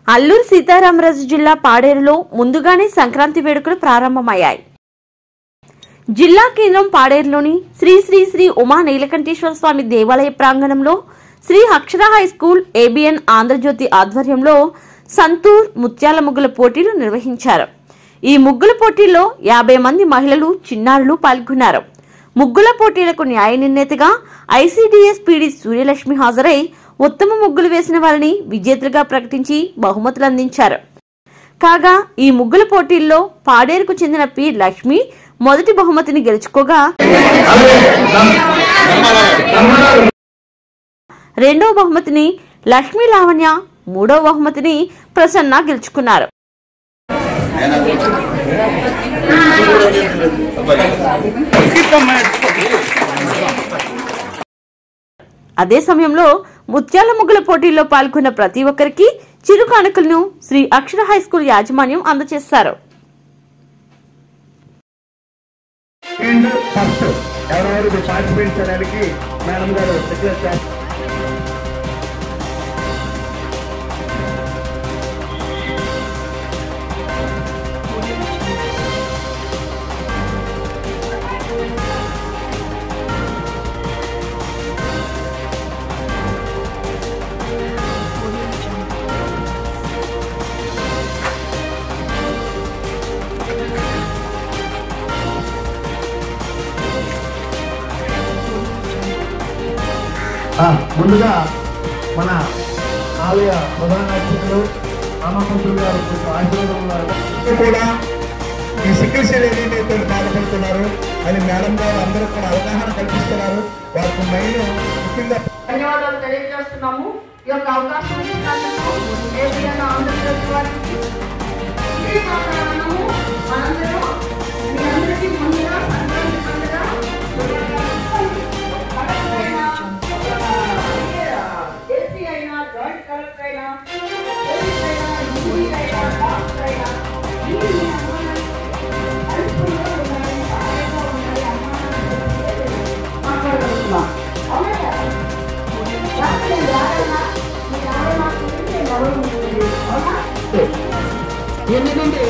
అల్లూరు సీతారామరాజు జిల్లా పాడేరులో ముందుగానే సంక్రాంతి వేడుకలు ప్రారంభమయ్యాయి. జిల్లా కేంద్రం పాడేరులోని శ్రీ శ్రీ శ్రీ ఉమా నీలకంఠేశ్వర స్వామి దేవాలయ ప్రాంగణంలో శ్రీ అక్షర హై స్కూల్ ఏబిఎన్ ఆంధ్రజ్యోతి ఆధ్వర్యంలో సంతూర్ ముత్యాల ముగ్గుల పోటీలు నిర్వహించారు. ఈ ముగ్గుల పోటీల్లో 50 మంది మహిళలు చిన్నారులు పాల్గొన్నారు. ముగ్గుల పోటీలకు న్యాయ నిర్ణేతగా ఐసీడీఎస్ పీడీ సూర్యలక్ష్మి హాజరై ఉత్తమ ముగ్గులు వేసిన వారిని విజేతలుగా ప్రకటించి బహుమతులు అందించారు. కాగా ఈ ముగ్గుల పోటీల్లో పాడేరుకు చెందిన పి లక్ష్మి మొదటి బహుమతిని గెలుచుకోగా రెండవ బహుమతిని లక్ష్మీ లావణ్య, మూడవ బహుమతిని ప్రసన్న గెలుచుకున్నారు. అదే సమయంలో ముత్యాల ముగ్గుల పోటీల్లో పాల్గొన్న ప్రతి ఒక్కరికి చిరు కానుకలను శ్రీ అక్షర హై స్కూల్ యాజమాన్యం అందజేశారు. ముందుగా మన ఆలయ ప్రధాన అర్చకులు రామకుంటులు గారు ఆశీర్వాదం కూడా ఈ సికిల్ సెల్ ఏదైతే బాధపడుతున్నారు అని మేడం గారు అందరూ కూడా అవగాహన కల్పిస్తున్నారు. వారికి మెయిన్ ముఖ్యంగా ధన్యవాదాలు తెలియజేస్తున్నాము. ఈ యొక్క అవకాశం ఇచ్చినందుకు ఏబిఎన్ ఆంధ్రప్రదేశ్ వారికి మనందరూ మీ అందరికీ ముందుగా సంక్రాంతి పండుగ ఏసీ అయినా జాయింట్ కలెక్టర్ అయినా ఎందుకంటే